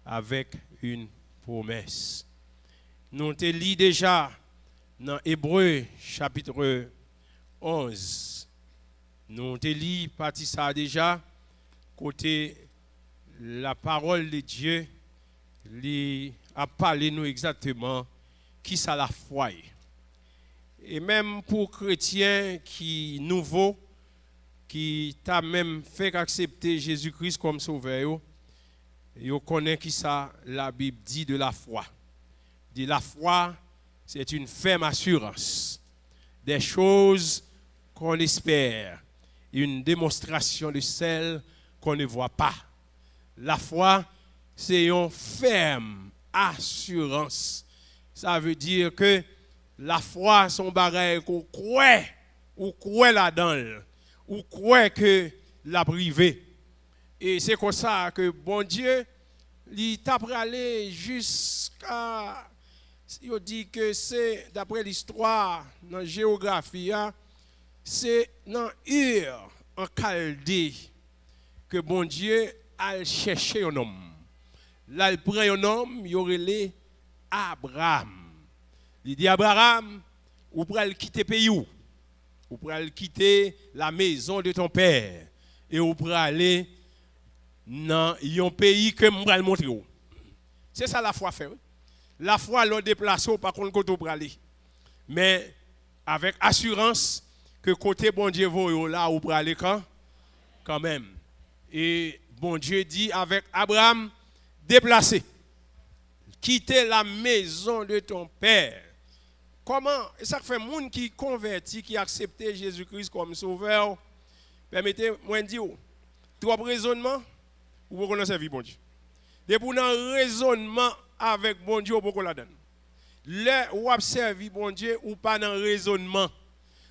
avec une promesse. Nous te lit déjà dans Hébreu chapitre 11. Nous te lit partie ça déjà côté la parole de Dieu lui a parlé nous exactement qui ça la foi. Et même pour chrétiens qui nouveaux qui t'a même fait accepter Jésus-Christ comme sauveur, ils connaissent qui ça la Bible dit de la foi. De la foi, c'est une ferme assurance des choses qu'on espère, une démonstration de celles qu'on ne voit pas. La foi, c'est une ferme assurance. Ça veut dire que la foi, son bagage qu'on croit, ou croit là-dedans, ou croit que la privé. Et c'est comme ça que bon Dieu, il t'a aller jusqu'à, il dit que c'est, d'après l'histoire, dans la géographie, c'est dans Ur, en Chaldée, que bon Dieu a cherché un homme. Là, il prend un homme, il aurait les Abraham. Il dit Abraham, ou pour quitter le pays ou pour quitter la maison de ton père et ou pour aller dans un pays que je vais le montrer. C'est ça la foi fait. La foi l'a déplacé par contre côté pour aller. Mais avec assurance que côté bon Dieu va là ou pour aller quand même. Et bon Dieu dit avec Abraham déplacer. Quitter la maison de ton père. Comment, et ça fait monde qui converti, qui accepte Jésus-Christ comme sauveur, permettez-moi de dire, trois raisonnements, ou vous connaissez la vie, bon Dieu. Depuis un raisonnement avec bon Dieu, vous la donne. Là, vous observez bon Dieu, ou pas dans raisonnement,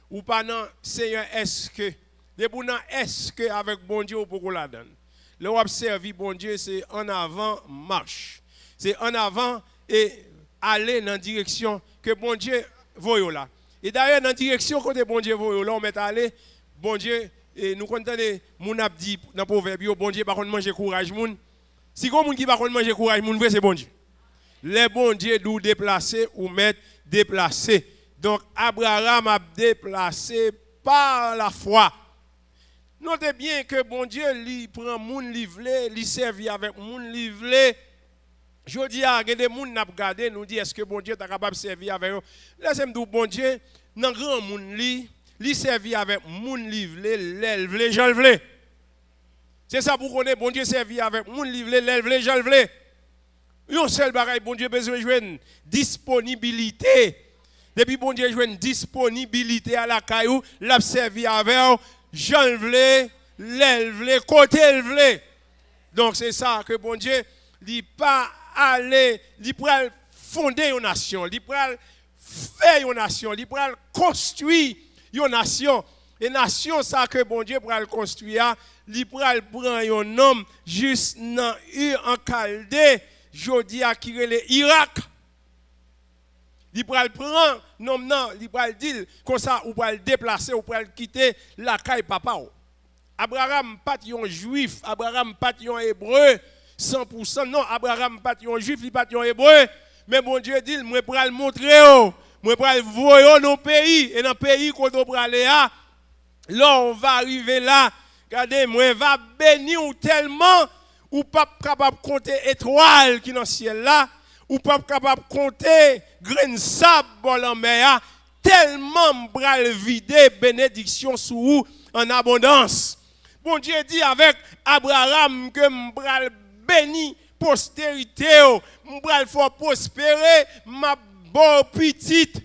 ou pas dans Seigneur, est-ce que, depuis un est-ce que avec bon Dieu, vous la donne. Là, vous observez bon Dieu, c'est en avant, marche. C'est en avant et aller dans la direction que bon Dieu voit là. Et d'ailleurs, dans la direction que bon Dieu voit là, on met à aller, bon Dieu, et nous comptons, mon a dit dans le proverbe, bon Dieu, par contre, manger courage, moun. Si vous avez qui par contre manger courage, moun, c'est bon Dieu. Les bon Dieu doivent déplacer ou mettre déplacer. Donc, Abraham a déplacé par la foi. Notez bien que bon Dieu, lui prend moun livré, lui servit avec moun livré. Je dis à des gens qui ont regardé, nous dit est-ce que bon Dieu est capable de servir avec eux. Laissez-moi dire, bon Dieu, dans grand monde, lui servir avec moun livré, l'élève, j'en vle. C'est ça pour qu'on ait bon Dieu servir avec moun livré, l'élève, j'en vle. Un seul bagaille, bon Dieu besoin de jouer une disponibilité. Depuis bon Dieu joue une disponibilité à la caillou, l'a servir avec eux, j'en vle, l'élève, côté l'élève. Donc c'est ça que bon Dieu dit pas aller, il peut fonder une nation, il peut faire une nation, il peut construire une nation. Et nation ça que bon Dieu peut construire, il peut prendre un homme juste dans en Chaldée, jodi a qui le Irak. Il peut prendre nom non, il peut dire comme ça ou peut le déplacer ou peut quitter la caille papa. Abraham pas un juif, Abraham pas un hébreu. 100%, non, Abraham pas un juif, il pas un hébreu, mais bon Dieu dit, moi pour le montrer, moi pour le voir dans le pays, et dans le pays qu'on doit aller là, on va arriver là, regardez, moi va bénir tellement, ou pas capable de compter étoiles qui dans le ciel là, ou pas capable de compter grain de sable dans la mer, tellement bral vider bénédiction sur vous en abondance. Bon Dieu dit avec Abraham que m'bral béni postérité, m'bral faut prospérer ma bonne petite.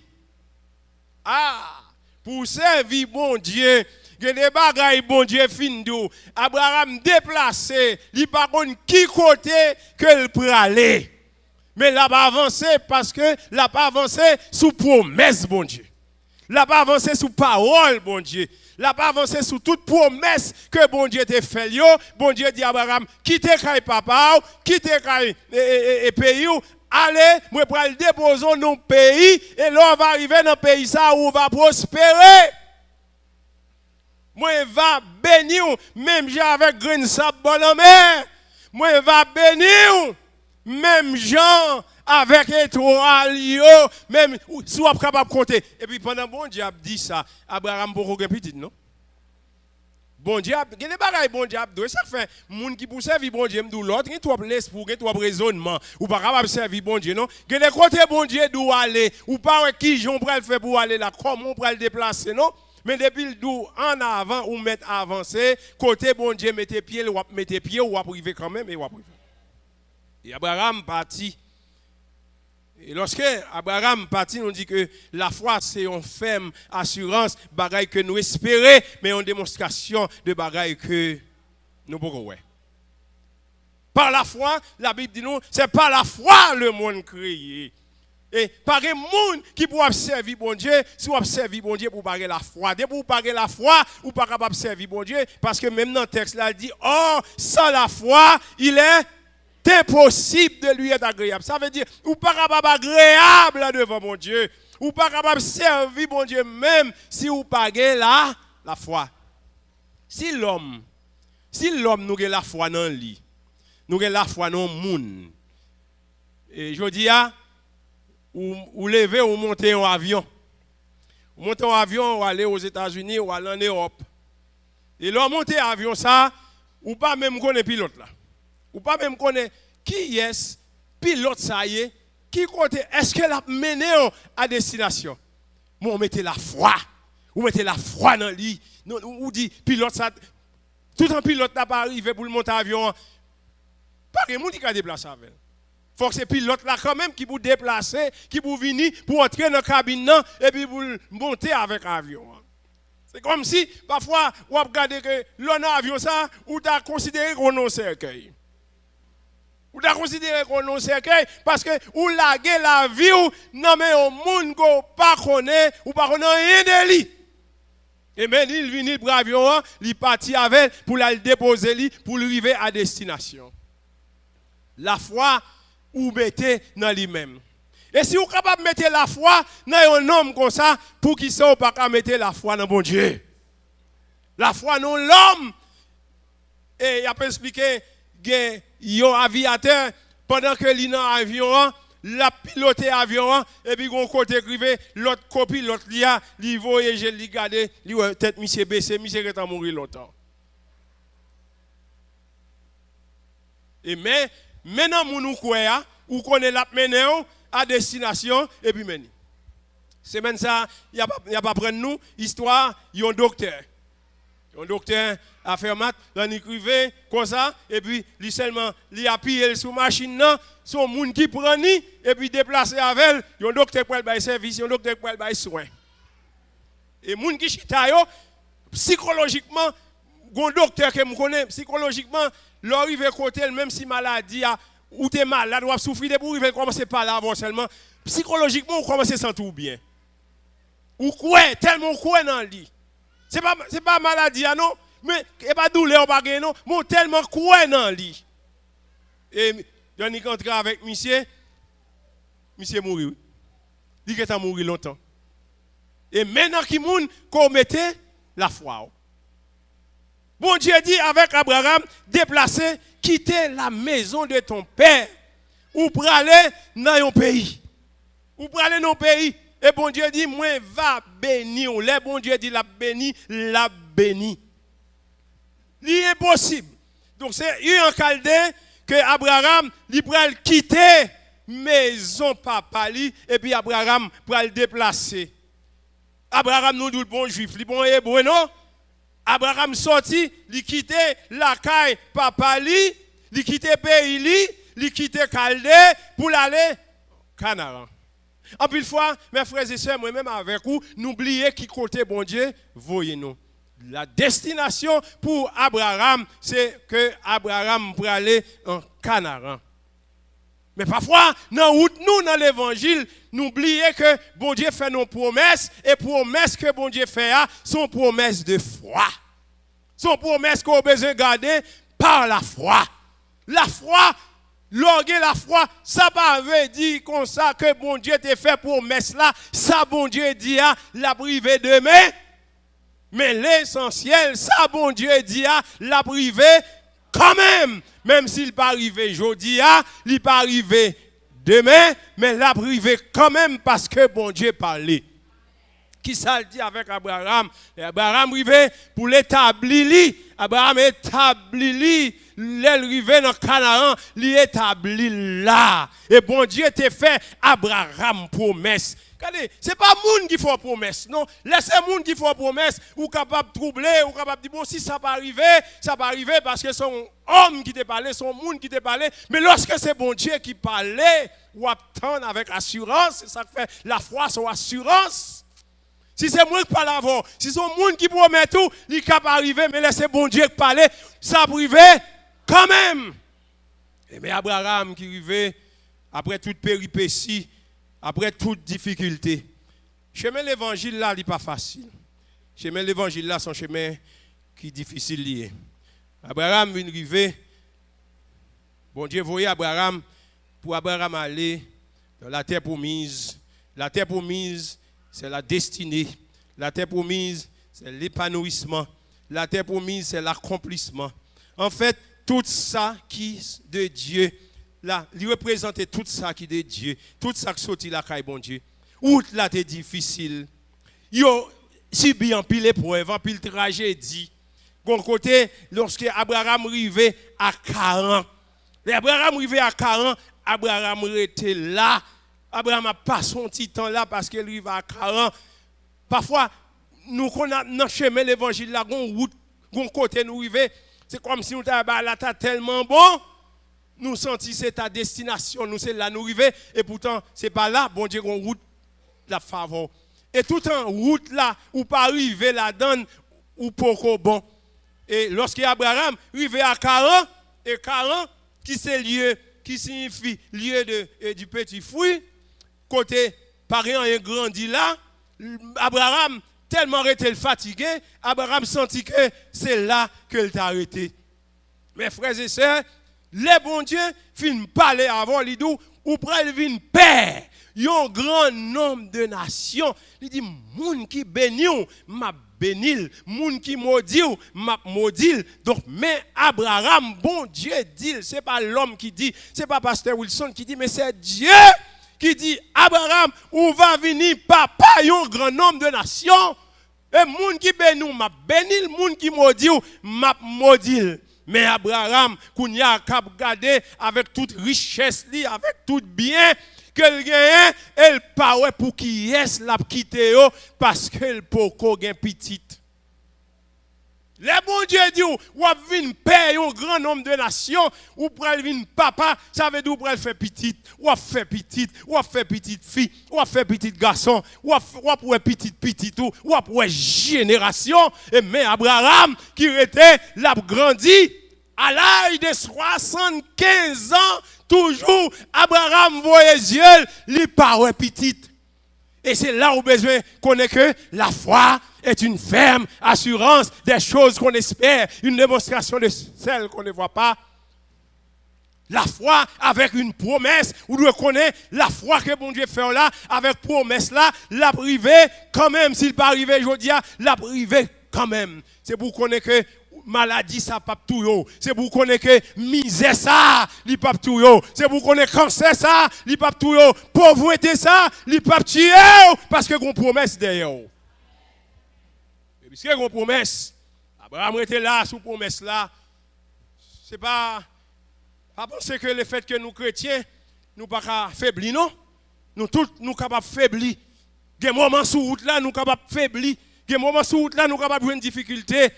Ah, pour servir bon Dieu, il y a des bagailles bon Dieu fin d'eau. Abraham déplacé, il pas contre qui côté que il peut aller. Mais là pas avancer parce que là pas avancer sous promesse bon Dieu. Là pas avancer sous parole bon Dieu. Là pas avancer sous toute promesse que bon Dieu t'a fait. Bon Dieu dit à Abraham, quittez kay papa, quittez kay pays, allez, moi pour le déposer dans nos pays et là on va arriver dans pays ça où on va prospérer. Moi va bénir même j'ai avec grain sable dans la mer. Moi va bénir même gens avec étoile, même si vous êtes capable de compter. Et puis pendant bon Dieu a dit ça, Abraham pour qu'on petit, non? Bon Dieu, il y a des bagages bon Dieu, ça fait moun qui pour servir bon Dieu, m'dou l'autre, il y a trop l'esprit, il y a trop raisonnement, ou pas capable servir bon Dieu, non? Il y a des côtés bon Dieu d'où aller, ou pas qui j'on pral faire pour aller là, comment on pral déplacer, non? Mais depuis le d'où en avant ou mettre avancer, côté bon Dieu mettez pied ou privé quand même et ou privé. Et Abraham parti. Et lorsque Abraham partit, on dit que la foi, c'est une ferme assurance, bagaille que nous espérons, mais une démonstration de bagaille que nous pouvons. Par la foi, la Bible dit nous, c'est par la foi le monde créé. Et par un monde qui peut servir bon Dieu, si vous servir bon Dieu pour parler la foi. Dès pour parler la foi, ou pas capable de servir bon Dieu, parce que même dans le texte là, il dit, oh, sans la foi, il est impossible de lui être agréable. Ça veut dire, ou pas capable agréable devant mon Dieu, ou pas capable servir mon Dieu même si vous pagez la foi. Si l'homme nous a la foi dans lui, nous a la foi dans le monde. Et je dis ou lever ou monter en avion. Ou monter en avion ou aller aux États-Unis ou aller en Europe. Et l'homme monter en avion ça, ou pas même connaître pilote là. Ou pas même connaître qui est pilote ça y est, qui côté est-ce qu'elle a mené à destination. Moi on mettez la foi. Ou mettez la foi dans lui. Ou dit pilote ça tout un pilote n'a pas arrivé pour le monter en avion. Pas de monde qui a déplacé avec. Faut que c'est pilote là quand même qui vous déplacer, qui vous venir pour entrer dans la cabine et puis vous monter avec l'avion. C'est comme si parfois vous regardez que l'on a avion ça ou tu as considéré qu'on a un cercueil. Ou tu as considéré qu'on a un cercueil parce que ou laguer la vie ou non mais au monde qu'on pas connaît ou pas connaît rien de lui. Et bien il vient pour l'avion, il parti avec pour la déposer lui pour arriver à destination. La foi ou mettez dans lui-même. Et si vous êtes capable de mettre la foi dans un homme comme ça, pour qui ça, vous pas capable de mettre la foi dans bon Dieu. La foi dans l'homme. Et il a pas expliqué qu'il y a un aviateur, pendant que il est dans l'avion, la pilote l'avion, et puis on côté écrivé, l'autre copie, l'autre lia, il voyage, il garde, il peut-être monsieur baissé, monsieur est mort longtemps. Et mais maintenant, nous croyons, ou connaît la mené à destination, et puis meni. C'est même ça, il n'y a pas prendre nous, histoire, il y a un docteur. Un docteur a fait maths, il écrivait comme ça, et puis il seulement, il a appuyé sur la machine, son monde qui prend ni, et puis déplacé avec elle, il y a un docteur pour le service, il y a un docteur pour le soin. Et les gens qui chita yo, psychologiquement, un docteur que je connais, psychologiquement, l'arrive côté, même si maladie a, ou tu es malade, ou souffrir de pour commencer par là avant seulement, psychologiquement, vous commencez à sentir bien. Ou quoi, tellement quoi dans le lit. C'est pas maladie, non, mais c'est pas douleur, pas non, mais tellement quoi dans le lit. Et j'en ai rentré avec monsieur mourir. Il est mort longtemps. Et maintenant qui moun commettait la foi. Bon Dieu dit avec Abraham, déplacer, quitter la maison de ton père, ou pour aller dans un pays. Ou pour aller dans un pays. Et bon Dieu dit, moi, va bénir. Le bon Dieu dit, la béni, la béni. C'est impossible. Donc c'est un Chaldéen que Abraham, il pourrait quitter maison papa, et puis Abraham pour le déplacer. Abraham nous dit le bon juif, le bon hébreu, non? Abraham sorti, il quitté la caille papa, il quitté pays, il quitté Chaldée pour aller Canaan. En plus de fois, mes frères et sœurs, moi-même avec vous, n'oubliez qui côté bon Dieu, voyez-nous. La destination pour Abraham, c'est que Abraham pour aller en Canaan. Mais parfois, dans l'évangile, n'oubliez que bon Dieu fait nos promesses, et promesses que bon Dieu fait sont promesses de foi. Sont promesses qu'on a besoin de garder par la foi. La foi, lorsque la foi, ça ne veut dire comme ça que bon Dieu t'a fait promesse là, ça bon Dieu dit la privé demain. Mais l'essentiel, ça bon Dieu dit la privé quand même s'il pas arrivé aujourd'hui, il n'est pas arrivé demain, mais il arrivé quand même parce que bon Dieu parlait. Qui ça dit avec Abraham? Abraham arrivé pour l'établir. Abraham établit, l'arrivée dans Canaan, l'établit là. Et bon Dieu t'a fait Abraham promesse. Regardez, ce n'est pas monde qui fait promesse, non. Laissez monde qui fait promesse, ou capable de troubler, ou capable de dire, bon, si ça va arriver parce que son homme qui te parlait, son monde qui te parlait. Mais lorsque c'est bon Dieu qui parlait, ou attendre avec assurance, c'est ça que fait la foi, son assurance. Si c'est moi qui parle avant, si c'est le monde qui promet tout, il est capable d'arriver, mais laissez bon Dieu parler, ça privé quand même. Et mais Abraham qui arrivait, après toute péripétie, après toute difficulté, chemin l'évangile là, il n'est pas facile. Chemin l'évangile là, son chemin qui est difficile lié. Abraham vient arriver, bon Dieu voyait Abraham, pour Abraham aller dans la terre promise. La terre promise, c'est la destinée. La terre promise, c'est l'épanouissement. La terre promise, c'est l'accomplissement. En fait, tout ça qui est de Dieu, là, il représentait tout ça qui est de Dieu. Tout ça qui sortit la caille, bon Dieu. Outre là, c'est difficile. Yo, subi en pile épreuve, en pile tragédie. Bon côté, lorsque Abraham arrivait à 40. Abraham arrivait à 40, Abraham était là. Abraham n'a pas son petit temps là parce qu'il arrive à 40. Parfois, nous connaissons dans le chemin de l'évangile, là, on côté nous arriver, c'est comme si nous étions tellement bon, nous sentons c'est ta destination, nous c'est là nous arriver, et pourtant, ce n'est pas là, bon Dieu, on route la faveur. Et tout en route là, ou pas arriver là-dedans, ou pas bon. Et lorsque Abraham arrive à 40, et 40, qui c'est lieu, qui signifie lieu du petit fruit, côté parent est grandi là, Abraham tellement été fatigué, Abraham sentit que c'est là qu'il t'a arrêté. Mes frères et sœurs, les bons dieux finissent parler avant les deux, ou près vin père, un grand nombre de nations. Il dit moun qui béni m'a bénil, moun qui maudit m'a maudil. Donc mais Abraham, bon Dieu dit, c'est pas l'homme qui dit, c'est pas pasteur Wilson qui dit, mais c'est Dieu qui dit, Abraham, où va venir papa, un grand nombre de nations. Et moun qui béni m'a bénil, moun qui maudit m'a maudil. Mais Abraham, qu'on y a cap garder avec toute richesse, avec tout bien, qu'elle gagne, elle paraît pour qui est la quitter parce qu'elle peut gagner petite. Les bons dieux disent, ou venir père un grand nombre de nations, ou pral venir papa, ça veut dire ou pral faire petite, ou faire petite, ou faire petite fille, ou faire petit garçon, ou pour petite ou pour génération. Et mais Abraham qui était l'a grandi à l'âge de 75 ans, toujours Abraham voyait Dieu, il paraît petite. Et c'est là où besoin qu'on ait que la foi est une ferme assurance des choses qu'on espère, une démonstration de celles qu'on ne voit pas. La foi avec une promesse, où nous connaissons la foi que bon Dieu fait là, avec promesse là, la privée quand même, s'il pas arrivé aujourd'hui, la privée quand même. C'est pour qu'on ait que maladie ça pas tout yo, c'est pour qu'on ait que misère ça, li pas tout yo, c'est pour qu'on ait cancer ça, li pas tout yo, pauvreté ça, li pas tuer parce que qu'on promesse derrière. Et puisque qu'on promesse, Abraham était là sous promesse là. C'est pas penser que le fait que nous chrétiens nous pas faiblir non, nous tous nous capables faiblir. Des moments sur route là nous capables faiblir, des moments sur route là nous capables une difficulté.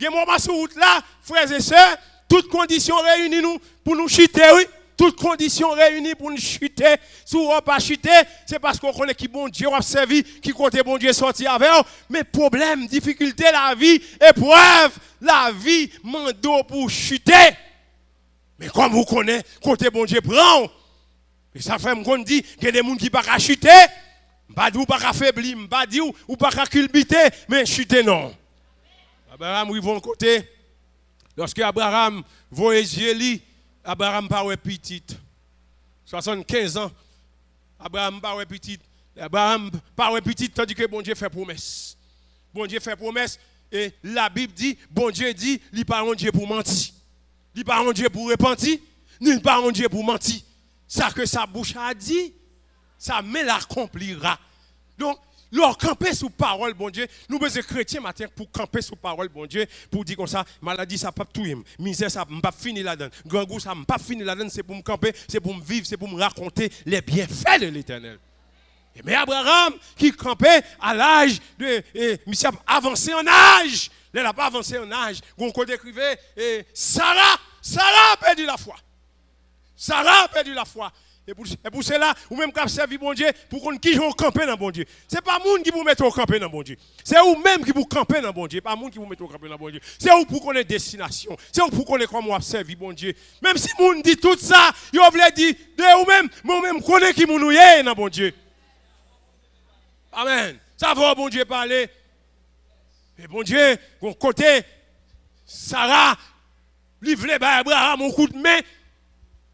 Il y a des moments sur route là, frères et sœurs, toutes conditions réunies nous, pour nous chuter, oui. Toutes conditions réunies pour nous chuter. Si on ne pas chuter, c'est parce qu'on connaît qui bon Dieu a servi, qui côté bon Dieu sorti avec. Mais problème, difficulté, la vie, épreuve, la vie, mando pour chuter. Mais comme vous connaissez, côté bon Dieu prend. Et ça fait qu'on dit qu'il y a des gens qui ne peuvent pas chuter. Pas dit ou pas faiblir, pas dit ou pas culbiter, mais chuter non. Abraham arrive de côté. Lorsque Abraham voyait Dieu, Abraham paraît petit. 75 ans. Abraham paraît petit. Abraham paraît petit tandis que bon Dieu fait promesse. Bon Dieu fait promesse et la Bible dit, bon Dieu dit, il pas un Dieu pour mentir. Il pas un Dieu pour repentir, ni pas un Dieu pour mentir. Ça que sa bouche a dit, ça mais l'accomplira. Donc, leur camper sous parole, bon Dieu, nous besoin chrétiens matin pour camper sous parole, bon Dieu, pour dire comme ça, maladie ça pas tout, misère ça pas fini là-dedans, grand goût ça pas fini là-dedans, c'est pour me camper, c'est pour me vivre, c'est pour me raconter les bienfaits de l'Éternel. Mais Abraham qui campait à l'âge de, monsieur avancé en âge, il n'a pas avancé en âge, on côté écrivait, Sarah a perdu la foi. Sarah a perdu la foi. Et pour cela, ou même qu'à servir bon Dieu, pour qu'on qui joue camper dans bon Dieu. Ce n'est pas monde qui vous met au camper dans bon Dieu. C'est vous même qui vous camper dans bon Dieu. Pas monde qui vous met au camper dans bon Dieu. C'est vous pour qu'on ait destination. C'est vous pour qu'on ait comment servir bon Dieu. Même si monde dit tout ça, vous voulez dire de vous-même, moi-même connais qui vous est dans bon Dieu. Amen. Ça va bon Dieu parler. Et bon Dieu, bon côté, Sarah, livre Abraham un coup de main.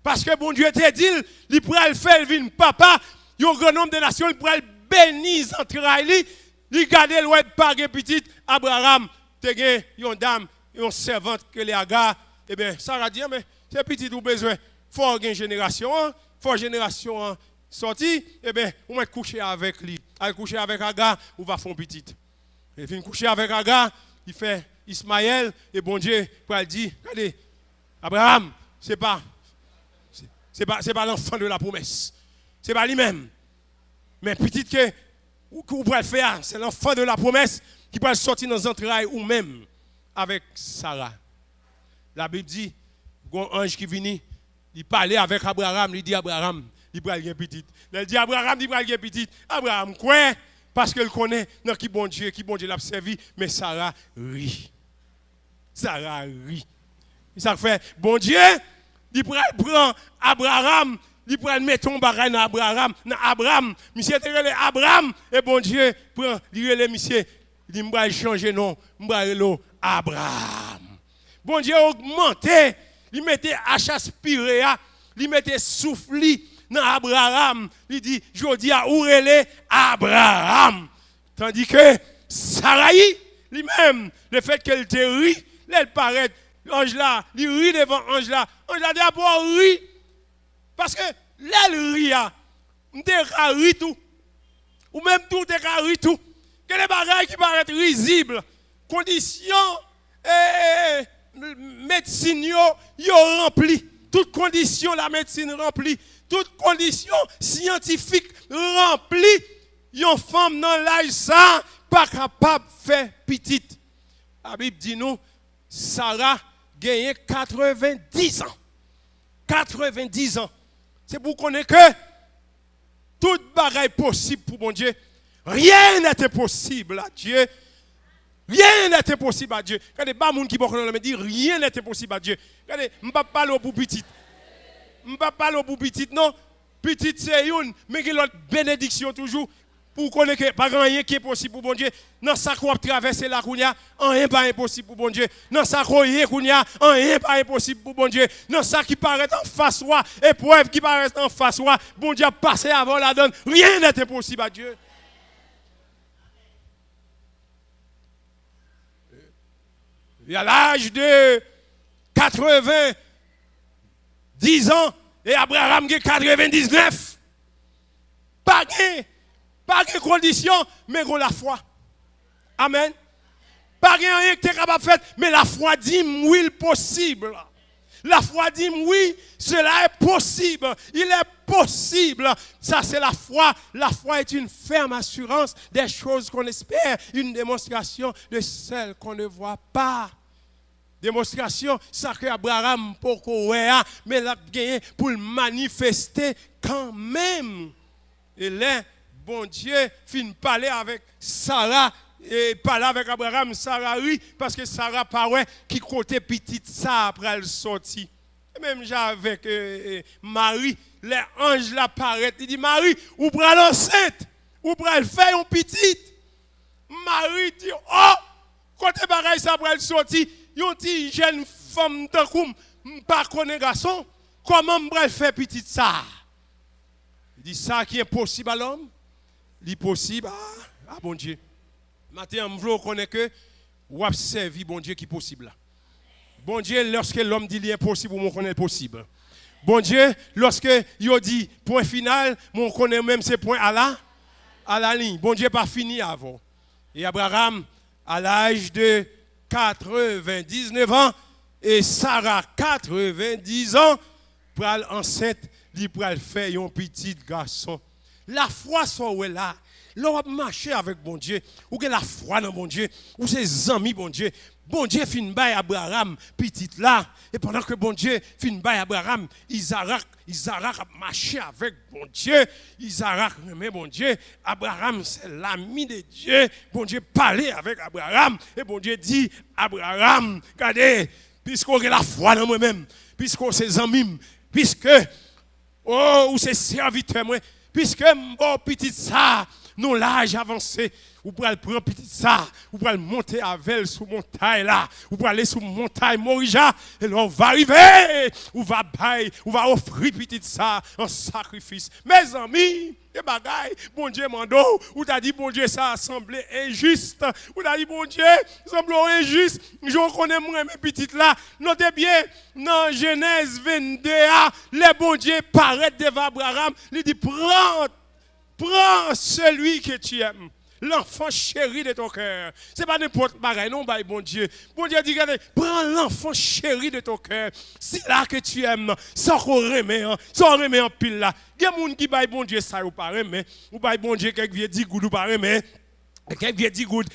Parce que bon Dieu te dit, il pourrait le faire, il papa, il y a un grand nombre de nations, il pourrait le bénir entre eux, il garde le web par petit, Abraham, te gen une dame, une servante que les Agar, eh bien, Sarah dit, mais c'est petit ou besoin, faut une génération, faut génération sortie, eh bien, on va coucher avec lui, aller coucher avec Agar, on va faire petit. Il vient coucher avec Agar, il fait Ismaël, et bon Dieu, pour lui dire, regardez, Abraham, c'est pas l'enfant de la promesse. C'est pas lui-même. Mais petit que vous pouvez le faire, c'est l'enfant de la promesse qui peut sortir dans les entrailles ou même avec Sarah. La Bible dit, il y a un ange qui vient, il parlait avec Abraham, il dit Abraham, il peut aller petit. Il dit Abraham, il peut aller petit. Abraham, quoi? Parce qu'il connaît non, qui bon Dieu l'a servi, mais Sarah rit. Sarah rit. Ça fait, bon Dieu, il prend Abraham, il prend mettre ton bagage dans Abraham, monsieur te Abraham, et bon Dieu prend, il relève monsieur, il m'a changer nom, m'ba Abraham. Bon Dieu augmenté, il mettait aspiré, il mettait soufflé dans Abraham, il dit je dis à ourele Abraham. Tandis que Sarai lui-même, le fait qu'elle te rit, elle paraît l'ange là, il rit devant l'ange là. L'ange là d'abord rit. Parce que l'elle rit, on te rit tout. Ou même tout te rit tout. Que les bagages qui paraissent risibles, conditions, médecine, yo rempli. Toutes conditions, la médecine remplie. Toutes conditions scientifiques remplies. Une femme dans l'âge ça, pas capable de faire petite. La Bible dit nous, Sarah gagne 90 ans. 90 ans. C'est pour qu'on ait que tout bagaille possible pour mon Dieu. Rien n'était possible à Dieu. Rien n'était possible à Dieu. Quand les gens qui me disent rien n'était possible à Dieu. Regardez, je ne vais pas parler pour petit. Je ne vais pas parler pour petit, non. Petit c'est une, mais il y a l'autre bénédiction toujours. Pour connaître que pas rien qui est possible pour bon Dieu. Dans ça qu'on traverser la kounya, rien pas impossible pour bon Dieu. Dans ça qu'on y kounya, rien pas impossible pour bon Dieu. Dans ça qui paraît en face soi, épreuve qui paraît en face soi, bon Dieu a passé avant la donne. Rien n'est impossible à Dieu. Et à l'âge de 90 ans, et Abraham a 99. Pas de condition, mais on la foi. Amen. Pas rien que tu es capable de faire, mais la foi dit oui, possible. La foi dit oui, cela est possible. Il est possible. Ça, c'est la foi. La foi est une ferme assurance des choses qu'on espère, une démonstration de celles qu'on ne voit pas. Démonstration, ça que Abraham pourquoi mais l'a gagné pour le manifester quand même. Et là, bon Dieu fin parler avec Sarah et parler avec Abraham, Sarah oui, parce que Sarah paraît qui côté petite ça après elle sorti. Même avec Marie, les anges l'apparaissent, il dit Marie, ou pral enceinte, ou pral faire une petite. Marie dit oh, côté bagaille ça après elle sorti. Yon ti jeune femme de koum, pas connaît garçon, comment m'bral faire petite ça? Il dit ça qui est possible à l'homme, il possible à bon Dieu. Maintenant, m'vlo connaît que ou servi bon Dieu qui est possible là. Bon Dieu, lorsque l'homme dit l'impossible, on connaît le possible. Bon Dieu, lorsque il dit point final, on connaît même ces points à la ligne. Bon Dieu pas fini avant. Et Abraham, à l'âge de 99 ans, et Sarah, 90 ans, pour enceinte, il pour faire un petit garçon. La foi soit là. L'on marcher avec bon Dieu, ou que la foi dans bon Dieu, ou ses amis bon Dieu. Bon Dieu fin bail Abraham petit là, et pendant que bon Dieu fin bail Abraham, Isaac marché avec bon Dieu, Isaac mais bon Dieu, Abraham c'est l'ami de Dieu, bon Dieu parlait avec Abraham, et bon Dieu dit Abraham, regardez, puisqu'on a la foi dans moi-même, puisqu'on ses amis, puisque ou c'est serviteur moi, puisque mon petit ça, nous l'âge avancé, ou pour aller prendre petit ça, ou pour aller monter avec sous montagne là, ou pour aller sous montagne Morija, et là on va arriver, ou va offrir petit ça en sacrifice. Mes amis, et bagaille, bon Dieu mando, ou t'as dit bon Dieu ça a semblé injuste, ou t'as dit bon Dieu, semble injuste, je connais moi mes petites là, notez bien, dans Genèse 22, les bon Dieu paraît devant Abraham, il dit prends celui que tu aimes. L'enfant chéri de ton cœur. Ce n'est pas n'importe quoi, non, bon Dieu. Bon Dieu dit, regardez, prends l'enfant chéri de ton cœur. C'est là que tu aimes. Sans qu'on remet en pile là. Il y a des gens qui baillent bon Dieu ça ou pas remet. Ou baillent bon Dieu quelques vieux 10 gouttes ou pas remet. Quelques vieux 10 gouttes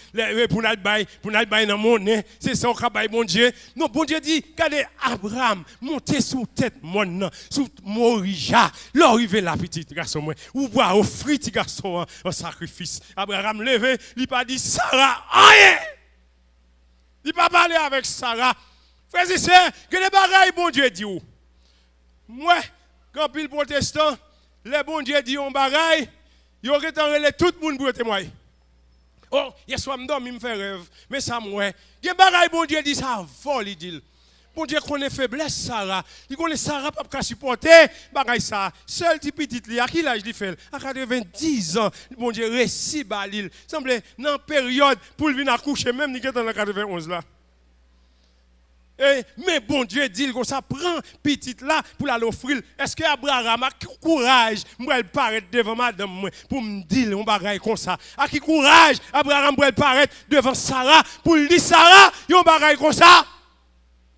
pour nous bailler dans mon nez. C'est ça qu'on baille bon Dieu. Non, bon Dieu dit, regardez, Abraham, montez sous tête mon sous Morija. L'arrivée la petite garçon moi. Ou voir offrir petit garçon en sacrifice. Abraham levé, il pas dit Sarah, rien. Il pas parler avec Sarah. Frères et sœurs, que les bagailles bon Dieu dit où? Moi, quand pile protestant, les bon Dieu dit on bagaille, il aurait relé tout le monde pour témoigner. Oh, hier soir, je me fais rêve. Mais ça, moi, il y a des bagailles, bon Dieu dit ça, vol, il dit. Bon Dieu connaît faiblesse, Sarah. Il connaît Sarah, pas supporter, bagaille ça. Seul petit petit, à qui l'âge il fait? À 90 ans, bon Dieu récit Balil. Semble, dans la période, pour venir accoucher, même, il est dans la 91 là. Mais bon Dieu dit que ça prend petite là pour l'offrir. Est-ce que Abraham a courage pour paraître devant madame pour me dire un bagage comme ça? A qui courage Abraham pour paraître devant Sarah pour lui dire Sarah, un bagage comme ça?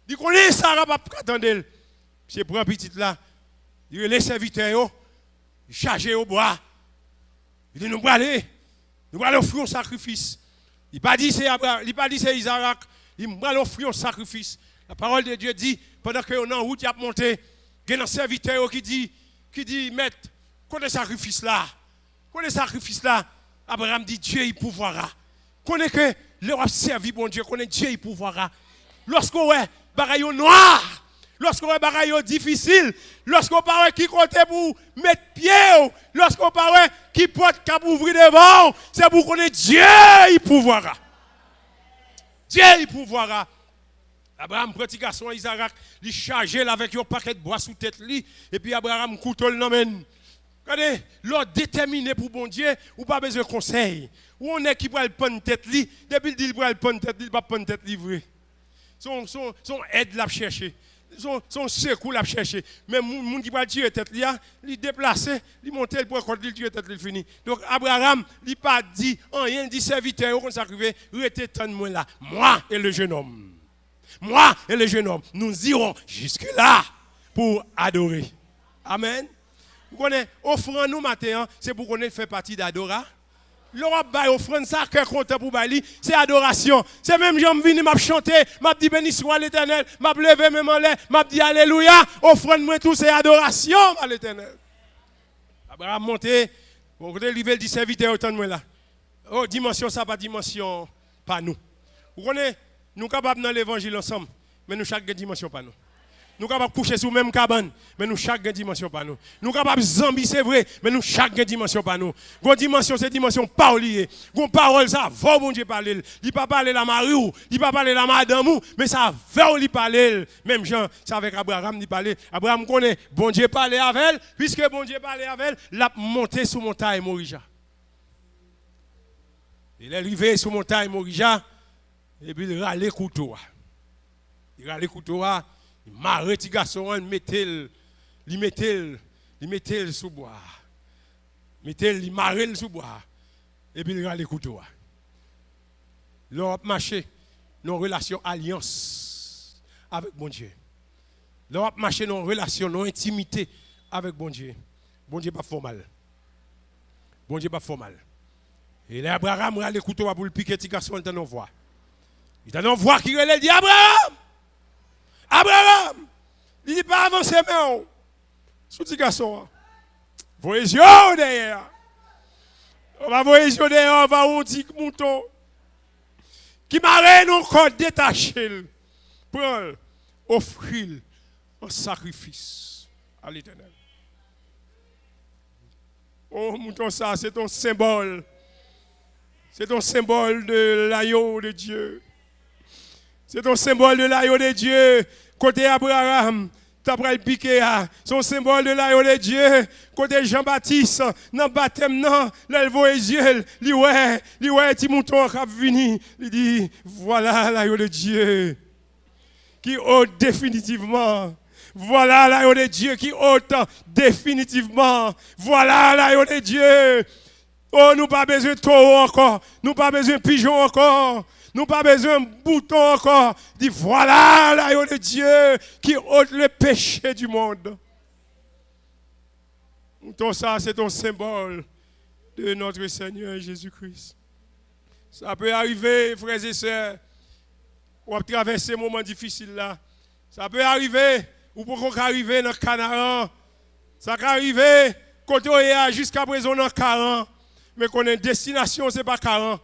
Il connaît Sarah pas attendre. C'est prend petite là. Il les serviteurs chargé au bois. Il dit nous allons offrir un sacrifice. Il pas dit c'est Abraham, il pas dit c'est Isaac, il va offrir un sacrifice. La parole de Dieu dit, pendant que on est en route, il a monté, il y a un serviteur qui dit, maître, qu'on est sacrifice là, Abraham dit, Dieu il pouvoira. Connaît que l'Europe servi bon Dieu, connaît Dieu il pouvoira. Lorsqu'on est bagaille noir, lorsqu'on est bagaille difficile, lorsqu'on parle qui compte pour mettre pied, lorsqu'on parle qui porte cap ouvrir devant, c'est pour connaître Dieu il pouvoira. Dieu il pouvoira. Abraham, petit garçon Isaac, il chargé avec un paquet de bois sous tête lui, et puis Abraham couteau le nomme. Regardez, l'ordre déterminé pour bon Dieu, ou pas besoin de conseil. Ou on est qui va le prendre tête lui, depuis il dit il va le prendre tête, il va prendre tête livrée. Son aide l'a chercher. Son secours l'a chercher. Mais moun qui va tirer tête là, il déplace, il monte le point contre il tire tête il fini. Donc Abraham, il pas dit rien dit serviteur qu'on s'arrive, restez tant moi là, moi et le jeune homme. Moi et le jeune homme, nous irons jusque-là pour adorer. Amen. Vous connaissez, offrande nous matin, c'est pour qu'on fait partie d'adoration. L'Europe va offrande ça, cœur content pour Bali, c'est adoration. C'est même j'aime venir m'a chanter, m'a dit béni soit l'Éternel, m'a levé même en l'air, m'a dit alléluia, offrande moi tout c'est adoration à l'Éternel. Abraham monté, on côté livre dit serviteur autant de moi là. Oh dimension ça pas dimension pas nous. Vous connaissez, nous capables dans l'évangile ensemble, mais nous chaque dimension pas nous. Nous sommes capables de coucher sous la même cabane, mais nous chaque dimension pas nous. Nous sommes capables de zombies, c'est vrai, mais nous chaque dimension pas nous. Une dimension, c'est dimension pas liée. Une parole, ça va, bon Dieu parler. Il ne pas parler la Marie, il ne pas parler la Madame, mais ça va lui parler. Même Jean, c'est avec Abraham, il parlait. Abraham connaît, bon Dieu parlait avec elle, puisque bon Dieu parlait avec elle, il a monté sur montagne Morija. Il est arrivé sur montagne Morija, et puis il a râlé couteau. Il a le couteau, il marre petit garçon, il mettait sous bois. Il marre sous bois. Et puis il a le couteau. L'Europe marché, nos relations alliance avec bon Dieu. L'Europe marché, nos relations, nos intimités avec bon Dieu. Bon Dieu pas formal. Bon Dieu pas formal. Et là, Abraham a le couteau pour le piquer, petit garçon, il t'en voix. Il t'en voix qui relève, dit Abraham! Abraham! Il dit pas avancer, mais sous petit garçon. Voyez derrière. On va voir derrière, on va un petit mouton. Qui m'a non corps détaché. Prends, offrir un sacrifice à l'Éternel. Oh, mouton, ça, c'est ton symbole. C'est ton symbole de l'agneau de Dieu. C'est ton symbole de l'agneau de Dieu. Côté Abraham, t'as pris le piqué. Son symbole de l'agneau de Dieu. Côté Jean-Baptiste, dans le baptême, non, là, il voit les yeux. Il ouais, petit mouton qui a venu. Il dit, voilà l'agneau de Dieu. Qui ôte définitivement. Voilà l'agneau de Dieu qui ôte définitivement. Voilà l'agneau de Dieu. Oh, nous pas besoin de taureau encore. Nous pas besoin de pigeon encore. Nous pas besoin de bouton encore. Dit voilà l'agneau de Dieu qui ôte le péché du monde. Tout ça, c'est ton symbole de notre Seigneur Jésus-Christ. Ça peut arriver, frères et sœurs, ou à traverser un moment difficile là. Ça peut arriver, ou pour arriver dans Canaan. Ça peut arriver, quand on est jusqu'à présent dans 40. Mais qu'on a une destination, ce n'est pas 40.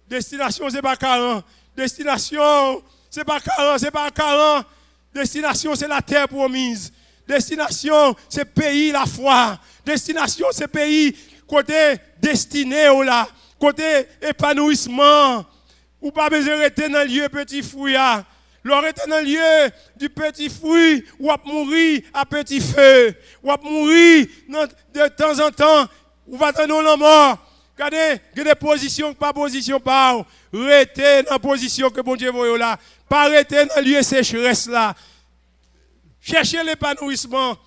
Destination, ce n'est pas 40. Destination, ce n'est pas 40, c'est pas 40. Destination, c'est la terre promise. Destination, c'est pays, la foi. Destination, c'est pays, côté destiné, là. Côté épanouissement. Ou pas besoin de rester dans le lieu petit fruit. L'on est dans le lieu du petit fruit, ou à mourir à petit feu. Ou à mourir de temps en temps, ou va attendre la mort. Regardez, il y a des positions, pas position, pas. Restez dans la position que bon Dieu voit là. Pas rester dans le lieu sécheresse là. Cherchez l'épanouissement.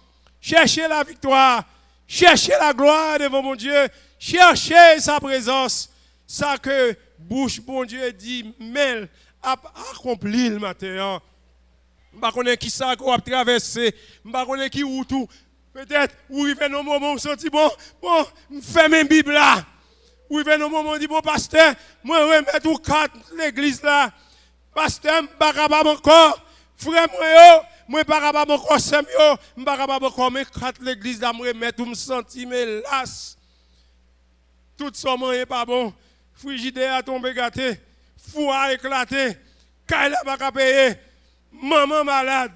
Cherchez la victoire. Cherchez la gloire devant mon Dieu. Cherchez sa présence. Ça que bouche, bon Dieu dit, mêle, accompli le matin. Je ne sais pas qui ça qu'on a traversé. Je ne sais pas qui ou tout. Peut-être, où il fait un moment où on dit, bon, fais mes Bibles là. Où il fait un moment où on dit, bon, pasteur, moi, je remets tout quatre l'église là. Pasteur, je ne suis pas capable encore. Frère, moi, pas capable encore, je ne pas capable encore, mais quatre l'église là, je remets tout, me sentir, mais las. Tout ça, n'est pas bon. Frigidaire a tombé gâté. Four a éclaté. Kaila n'a pas payé. Maman malade.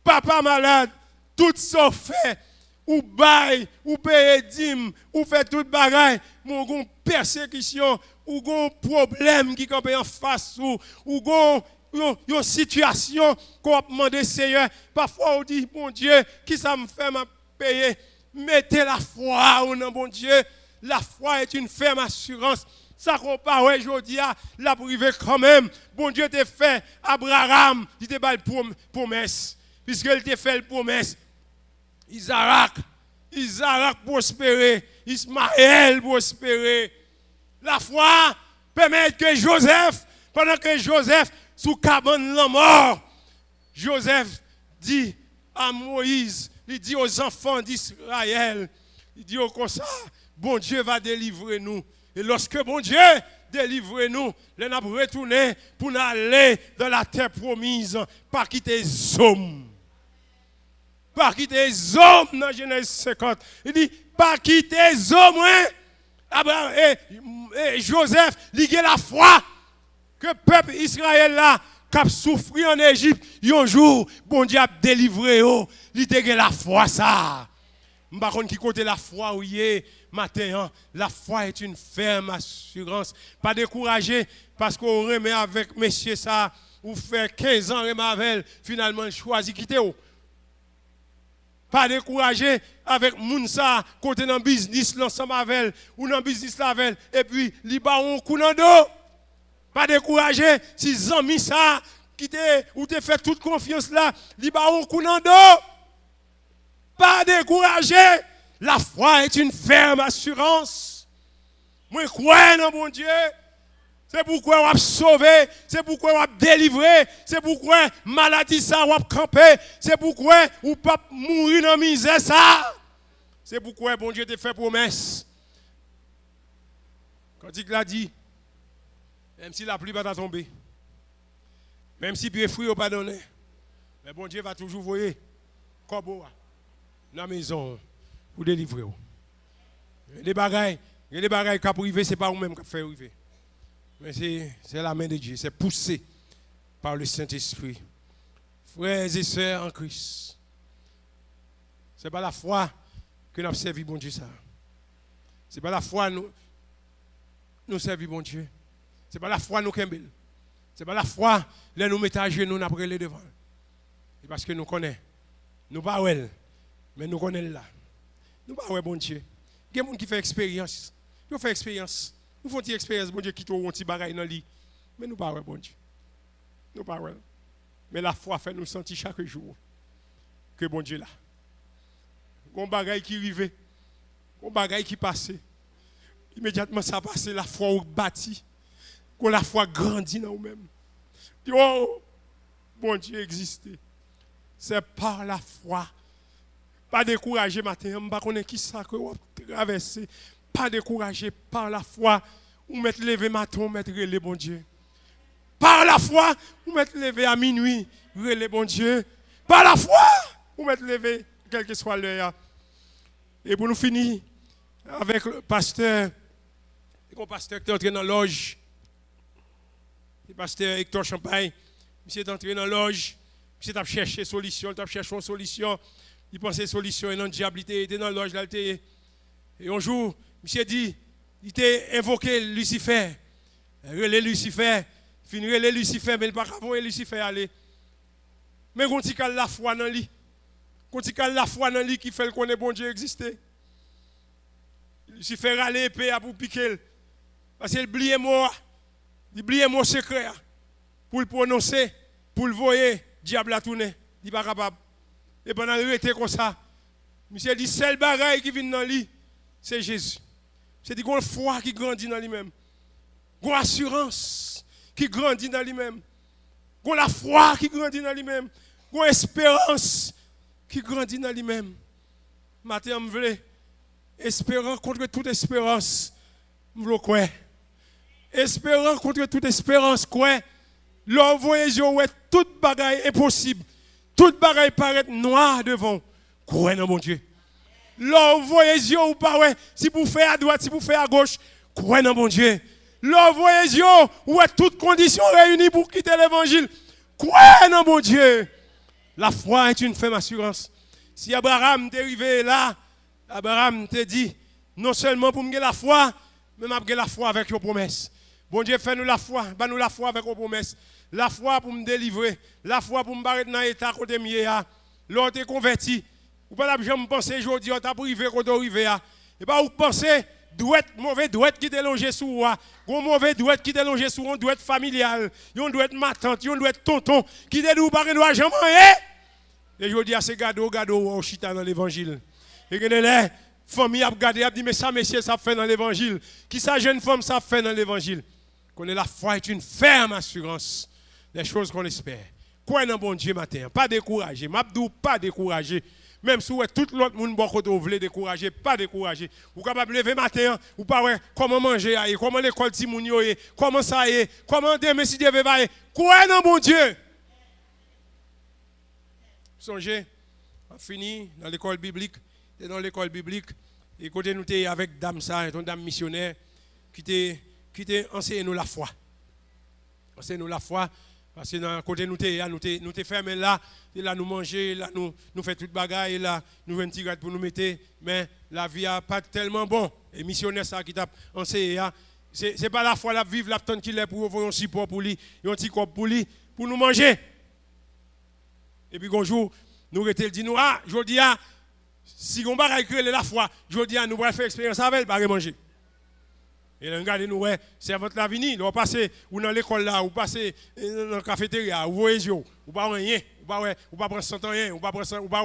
Papa malade. Tout ça fait. Ou bail, ou paye dîme, ou fait toute bagaille. Mon gon persécution, ou gon problème qui campé en face, ou gon une situation qu'on a demandé Seigneur. Parfois on dit, mon Dieu, qui ça me fait m'a payer? Mettez la foi au nom bon Dieu. La foi est une ferme assurance. Ça compare aujourd'hui à la privée quand même. Bon Dieu t'a fait Abraham, il t'a fait une promesse. Puisqu'il t'a fait une promesse. Isaac prospérer. Ismaël prospérer. La foi permet que Joseph, pendant que Joseph sous cabane la mort, Joseph dit à Moïse, il dit aux enfants d'Israël, il dit comme ça, bon Dieu va délivrer nous. Et lorsque bon Dieu délivre nous, nous allons retourner pour aller dans la terre promise, pas quitter les hommes. Pas quitter les hommes dans Genèse 50. Il dit, pas quitter les hommes. Abraham et Joseph, liguer la foi que le peuple Israël là, qui a souffert en Égypte, un jour, bon Dieu a délivré. Il a la foi ça. Je ne sais pas qui côté la foi où il est matin. La foi est une ferme assurance. Pas découragé parce qu'on remet avec messieurs ça, ou fait 15 ans remet avec, finalement il choisit quitter. Pas découragé avec Mounsa, côté dans le business, l'ensemble avec, ou dans le business avec, et puis, il bat un coup dans le dos. Pas découragé si Zami ça, ou te fait toute confiance là, li ba on coup dans dos. Pas décourager. La foi est une ferme assurance. Moi crois dans mon Dieu. C'est pourquoi on a sauvé, c'est pourquoi on a délivré, c'est pourquoi maladie ça on a campé, c'est pourquoi on pas mourir dans misère ça. C'est pourquoi bon Dieu te fait promesse. Quand il l'a dit, même si la pluie va tomber, même si les fruits n'ont pas donné, mais bon Dieu va toujours voyer comme dans la maison pour délivrer. Il y a des bagailles qui ont privé, ce n'est pas vous-même qui fait priver. Mais c'est la main de Dieu, c'est poussé par le Saint-Esprit. Frères et sœurs en Christ, ce n'est pas la foi que nous avons servi bon Dieu ça. Ce n'est pas la foi que nous servons bon Dieu. Ce n'est pas la foi nous kembel. Ce n'est pas la foi que nous mettons à genoux nous après les devant. C'est parce que nous connaissons. Nous pas ouais, mais nous connaissons là. Nous pas ouais bon Dieu. Il y a des gens qui font expérience. Nous faisons expérience. Nous faisons une expérience, bon Dieu, qui trouve un petit bagage dans le lit. Mais nous ne parlons pas, bon Dieu. Nous ne parlons pas. Mais la foi fait nous sentir chaque jour que bon Dieu là. Un bagage qui arrive, un bagage qui passe. Immédiatement ça passe, la foi au bâti. Quand la foi grandit dans nous-mêmes. Oh, bon Dieu existe. C'est par la foi. Pas décourager matin, je ne sais pas qui ça que vous traversez. Pas découragé par la foi, ou mettre lever matin, ou mettre relais bon Dieu. Par la foi, ou mettre lever à minuit, relais bon Dieu. Par la foi, ou mettre lever, quel que soit l'heure. Et pour nous finir avec le pasteur, le pasteur qui est entré dans la loge, le pasteur Hector Champagne, il est entré dans la loge, il a cherché solution, il a cherché une solution, il pensait solution, et non diable, il était dans la loge, là, et un jour, monsieur dit, il t'a invoqué Lucifer. Relais Lucifer. Fin relais Lucifer, mais il n'a pas qu'à Lucifer aller. Mais quand il a la foi dans lui, quand il a la foi dans lui qui fait qu'on est bon Dieu exister. Lucifer a l'épée pour piquer. Parce qu'il oublie moi. Il oublie mon secret. Pour le prononcer, pour le voyer, diable a tourné. Il n'est pas capable. Et pendant le été comme ça, monsieur dit, seul bagaille qui vient dans lui, c'est Jésus. C'est dit qu'on a une foi qui grandit dans lui-même. Qu'on a une assurance qui grandit dans lui-même. Qu'on a la foi qui grandit dans lui-même. Qu'on a une espérance qui grandit dans lui-même. Matin, je veux espérant contre toute espérance. Je veux quoi? Espérant contre toute espérance, quoi? L'envoyation où toute bagaille impossible. Toute bagaille paraît noire devant. Quoi, non, mon Dieu? L'envoyation ou pas, ouais, si vous faites à droite, si vous faites à gauche, croyez dans mon Dieu. L'envoyation ou toutes conditions réunies pour quitter l'évangile, croyez dans mon Dieu. La foi est une ferme assurance. Si Abraham t'est arrivé là, Abraham te dit, non seulement pour me la foi, mais je la foi avec vos promesses. Bon Dieu, fais-nous la foi, nous la foi avec vos promesses. La foi pour me délivrer, la foi pour me barrer dans l'état côté mien. L'autre est converti. Ou pas la jambe penser aujourd'hui, on t'a privé quand on arrive à. Et pas vous pensez, douette, mauvais douette qui est longé sur moi. Gros mauvais douette qui est longé sur on doit être familial. On doit être ma tante, on doit être tonton. Qui est nous par une jamais. Et je dis à ces gado au chita dans l'évangile. Et que les familles a regardé, a dit, mais ça, messieurs, ça fait dans l'évangile. Qui sa jeune femme, ça fait dans l'évangile. Qu'on est la foi est une ferme assurance des choses qu'on espère. Quoi dans bon Dieu matin, pas découragé. M'abdou, pas découragé. Même si tout l'autre monde voulait décourager, pas décourager. Vous êtes capable de lever matin, ou pas comment manger, comment l'école Timounio, comment ça est, comment demain si Dieu va. Quoi dans bon Dieu? Songez, on finit dans l'école biblique, et dans l'école biblique, et côté nous t'es avec dame ça, une dame missionnaire, qui t'est enseigné nous la foi. Enseigné nous la foi. Parce que dans côté nous t'es fermé là, et là nous manger, là nous fait toute bagaille, et là nous venons tirer pour nous mettre, mais la vie n'a pas tellement bon. Et missionnaire ça qui t'a enseigné, c'est pas la foi la vivre, la tonne qu'il est pour avoir un support pour lui, un petit corps pour lui, pour nous manger. Et puis bonjour, nous le dit nous je dis si on va créer la foi, je dis nous allons faire expérience avec elle, pas manger. Et regardez nous, ouais, servante la vini, ou passez ou dans l'école là, ou passez dans la cafétéria, ou voyez, ou pas rien, ou pas prendre 100 ans rien, ou pas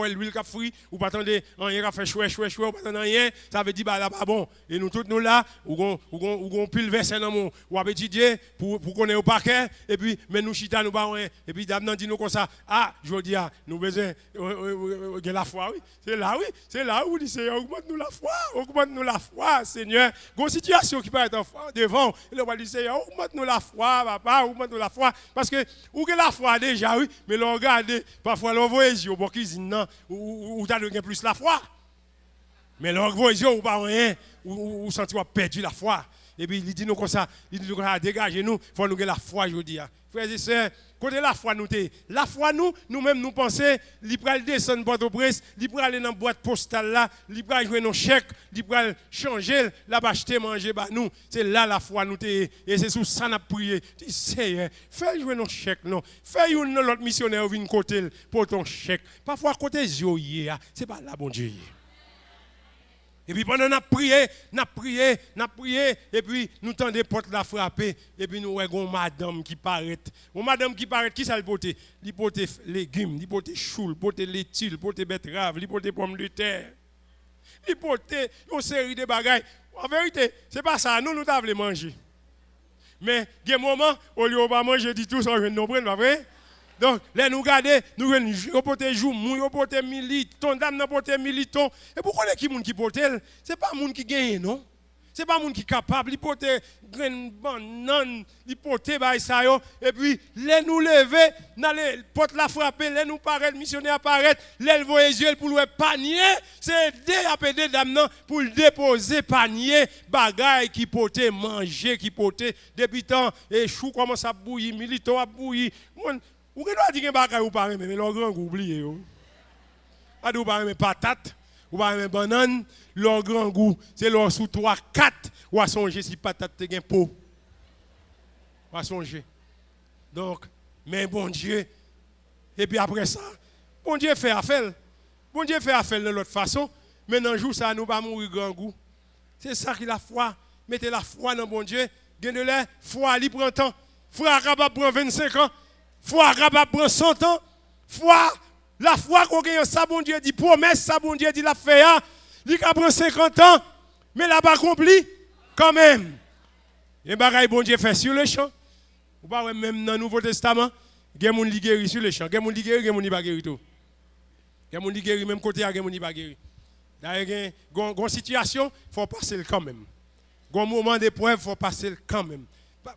l'huile qui a frit, ou pas attendre rien qui a fait chouette, ou pas attendre rien, ça veut dire bah là pas bon. Et nous tous nous là, ou pile verset dans mon, ou à étudier pour connaître au parquet, et puis mais nous chita nous pas rien, et puis d'abord dit nous comme ça, ah, je dis nous besoin de la foi, oui. C'est là où dit Seigneur, augmente-nous la foi, Seigneur. Une situation qui peut être devant, il va dire Seigneur, augmente-nous la foi, papa, augmente-nous la foi. Parce que, ou que la foi déjà, oui, mais l'on regarde, parfois l'on voit les yeux, au cuisine, non, ou tu as plus la foi. Mais l'on voit les yeux, ou pas rien, ou senti qu'on a perdu la foi. Et puis il dit nous comme ça, il dit nous dégagez nous, il faut nous avoir la foi, je dis. Frères et sœurs, côté la foi nous-mêmes nous pensons, il peut descendre Port-au-Prince, il peut aller dans la boîte postale là, il peut jouer nos chèques, il peut changer, là acheter manger bah nous, c'est là la foi nous et c'est sous ça n'a prié. Tu sais, fais jouer nos chèques non, fais une l'autre missionnaire vient côté pour ton chèque. Parfois côté yeux, c'est pas là bon Dieu. Et puis pendant qu'on a prié, et puis nous tendons des portes la frapper, et puis nous voyons madame qui paraît. Une madame qui paraît, qui ça le porte? Il porte légumes, il porte choux, il porte laitue, il porte betterave, il porte pommes de terre. Il porte une série de bagages. En vérité, ce n'est pas ça, nous devons manger. Mais il y a un moment, au lieu de manger, dit tout ça, je ne comprends pas vrai? Donc, là, nous regardons, nous portons jour, nous portons militon, nous portons militon. Et pourquoi les gens qui portent, ce n'est pas les gens qui gagnent, non? Ce n'est pas les gens qui sont capables, ils portent graines, bananes, ils portent ça. Et puis, les nous lever, les portes la frapper, les nous paraître, missionnaire apparaître, les voyer les yeux pour le panier, c'est aider dames pour déposer panier, bagaille qui portent manger, qui portent depuis temps, et chou commence à bouillir, militon à bouillir. Ou que doit dire que bagay ou pas mais leur grand goût oublié yo. A ou pas mais patate, ou pas mais banane, leur grand goût, c'est leur sous 3 4 ou à songer si patate te gen pot. Ou à songer. Donc mais bon Dieu et puis après ça, bon Dieu fait affaire. Bon Dieu fait affaire de l'autre façon, mais dans jour ça nous pas mourir grand goût. C'est ça qui la foi, mettez la foi dans bon Dieu, gain de l'air, foi li prend temps. Foi capable prend 25 ans. Foi capable prendre 100 ans. Foi, la foi qu'on gagne, ça bon Dieu dit promesse, ça bon Dieu dit la fait. Il prend 50 ans, mais là pas accompli quand même. Et bagaille bon Dieu fait sur le champ. Ou pas même dans le Nouveau Testament, il y a des gens qui guéri sur le champ. Il y a des gens qui guéri, il y a des gens qui pas guéri tout. Il y a des gens qui guéri même côté, il y a des gens qui pas guéri. D'ailleurs, il y a une situation, il faut passer quand même. Il y a un moment d'épreuve, il faut passer quand même.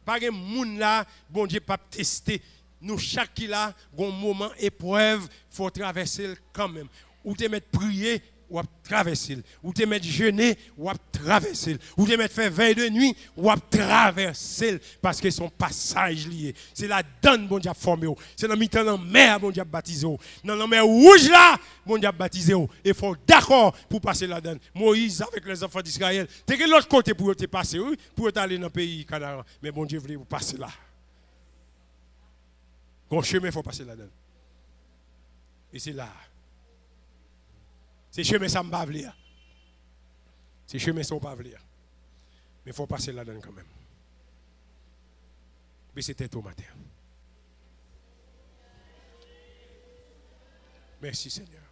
Pas de gens là, bon Dieu pas tester. Nous, chaque qui là, un moment épreuve, il faut traverser quand même. Ou te mettre prier, ou traverser. Ou te mettre jeûner, ou traverser. Ou te mettre faire veille de nuit, ou traverser. Parce que son passage lié. C'est la donne, bon Dieu, formé. C'est dans le la mer, bon Dieu, baptisé. Dans la mer rouge là, bon Dieu, baptisé. Et il faut d'accord pour passer la donne. Moïse, avec les enfants d'Israël, t'es de l'autre côté pour te passer, oui, pour aller dans le pays Canaan. Mais bon Dieu voulait vous passer là. Bon chemin, il faut passer là-dedans. Et c'est là. C'est chemin, ça ne va pas venir. C'est chemin, ça ne va pas venir. Mais il faut passer là-dedans quand même. Mais c'était au matin. Merci Seigneur.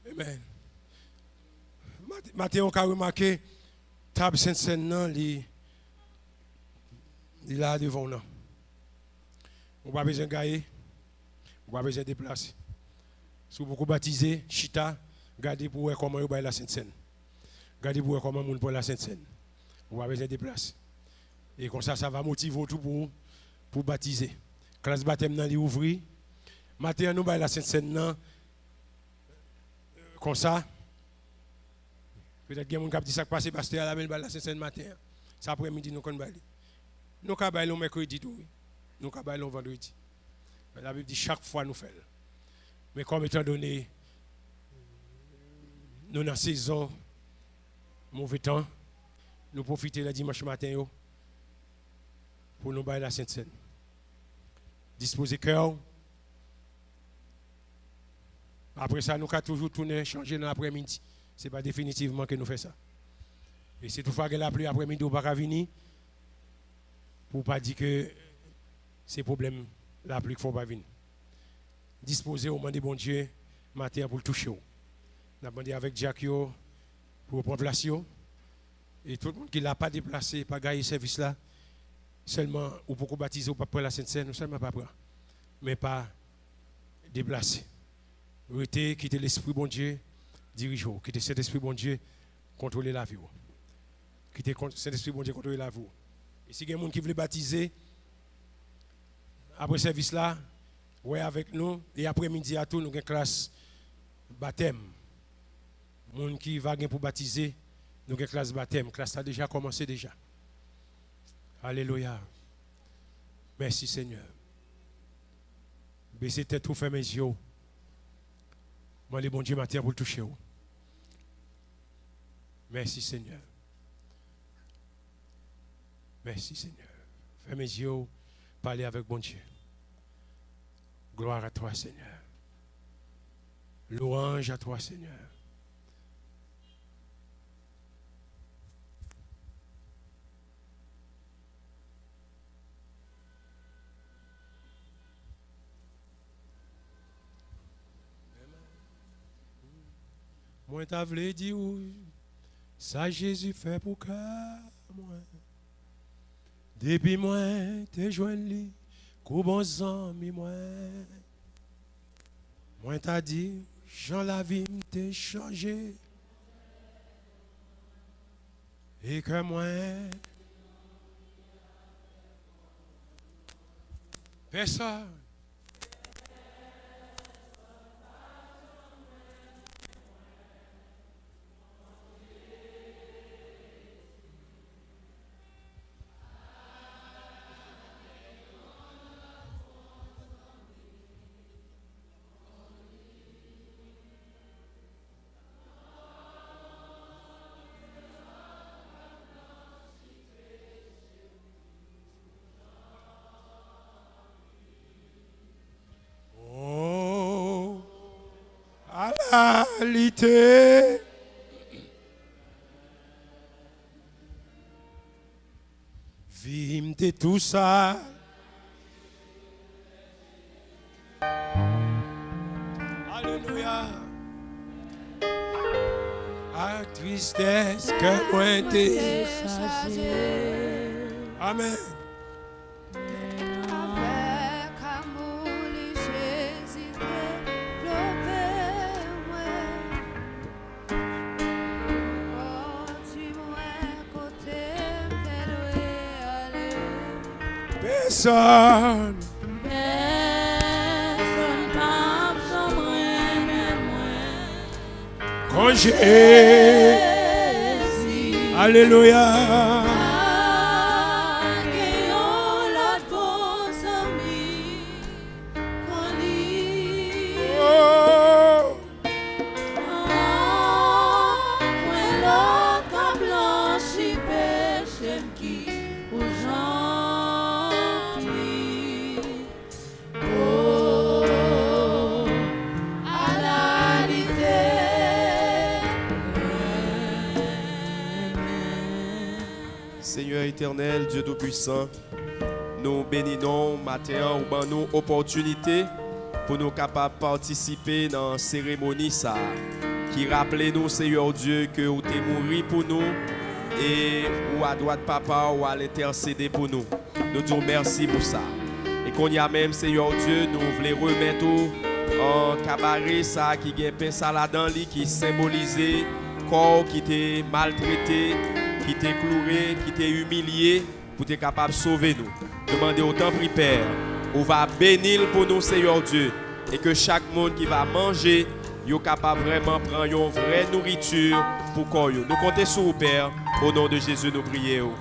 Amen. Matin, on a remarqué, table Sainte-Seine, il est là devant nous. On n'a pas besoin de gagner, on n'a pas besoin de déplacer. Si vous beaucoup baptisé, chita, regardez pour voir comment vous avez la Sainte-Seine. Regardez pour voir comment vous avez la Sainte-Seine. On n'a pas besoin de déplacer. Et comme ça, ça va motiver tout pour baptiser. Classe baptême, est ouvert. Matin, nous avons la Sainte-Seine, comme ça. Peut-être qu'il y a des gens qui disent ça passe parce que la la Sainte-Seine matin. Ça après-midi, nous avons bali. Nous avons bali le mercredi, nous avons bali le vendredi. La Bible dit chaque fois nous faisons. Mais comme étant donné, nous dans la saison, mauvais temps, nous profitons le dimanche matin pour nous bali la Sainte-Seine. Disposez cœur, Après ça, nous avons toujours tourné, changer dans l'après-midi. Ce n'est pas définitivement que nous faisons ça. Et c'est toutefois que la pluie après-midi ou pas venir, pour ne pas dire que c'est problème la pluie qu'il ne faut pas venir. Disposer au moment de bon Dieu, matin pour le toucher. Nous avons demandé avec Jacques pour prendre place. Et tout le monde qui ne l'a pas déplacé, pas gagné ce service là, seulement ou pour baptiser ou pas pour la Sainte-Seine, nous seulement pas prendre. Mais pas déplacer. Rester, quitter l'esprit bon Dieu, diriger. Quitter cet esprit bon Dieu, contrôler la vie. Quitter cet esprit bon Dieu, contrôler la vie. Et si il y a des gens qui veulent baptiser, après ce service là, ouais avec nous, et après-midi à tout, nous avons une classe baptême. Les gens qui vont pour baptiser, nous avons une classe baptême. La classe a déjà commencé déjà. Alléluia. Merci Seigneur. Baissez tête ou fermez les yeux. Moi, les bon Dieu matin pour le toucher. Merci Seigneur. Merci Seigneur. Fermez les yeux, parlez avec bon Dieu. Gloire à toi Seigneur. Louange à toi Seigneur. Moi t'as voulu dire ça Jésus fait pour que moi. Depuis moi t'es joint lui, qu'au bon ami moi. Moi t'as dit Jean la vie m't'a changé. Et que moi personne. Qualité. Vimte tout ça. Alléluia. À tristesse que moi t'ai chargé. Amen. Personne. Congé. Alléluia. Seigneur éternel, Dieu Tout-Puissant, nous bénissons matin ou ben nous opportunité pour nous capables de participer dans la cérémonie ça, qui rappelle nous, Seigneur Dieu, que vous êtes mort pour nous et ou à droite papa ou à l'intercéder pour nous. Nous disons merci pour ça. Et qu'on y a même, Seigneur Dieu, nous voulons remettre en cabaret ça qui a pain salade dans lit qui symbolisait corps qui était maltraité, qui t'est cloué, qui t'est humilié, pour être capable de sauver nous. Demandez autant, prie Père, on va bénir pour nous, Seigneur Dieu, et que chaque monde qui va manger, est capable vraiment prendre une vraie nourriture pour corps. Nous comptons sur vous, Père, au nom de Jésus, nous prions.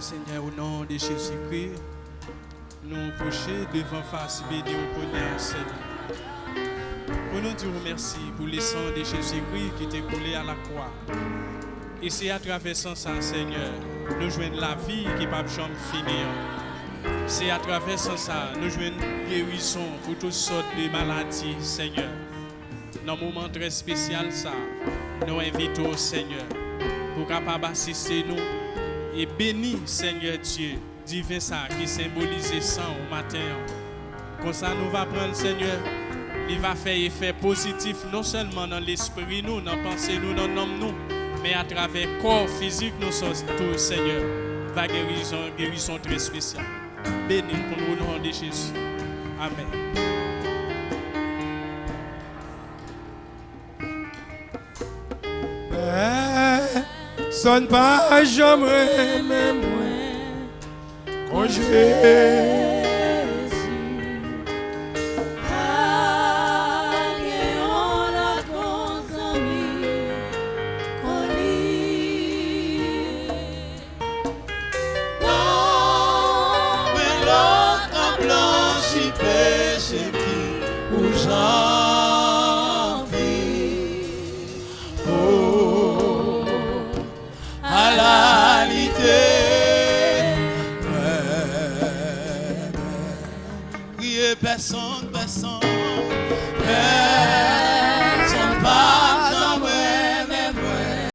Seigneur, au nom de Jésus-Christ, nous approchons devant face béni au connaît, Seigneur. Pour nous dire merci pour le sang de Jésus-Christ qui est coulé à la croix. Et c'est à travers ça, Seigneur, nous joignons la vie qui ne peut jamais finir. C'est à travers ça, nous jouons une guérison pour toutes sortes de maladies, Seigneur. Dans un moment très spécial, ça, nous invitons au Seigneur pour capable assister nous et bénir, Seigneur Dieu, divin ça qui symbolise ça au matin. Comme ça, nous va prendre, Seigneur, il va faire effet positif non seulement dans l'esprit, nous, dans la pensée, nous, dans l'homme, nous, mais à travers le corps physique, nous sommes tous, Seigneur, va guérison très spéciale. Béni pour nous au nom de Jésus. Amen. Sonne pas jamais même quand Personne,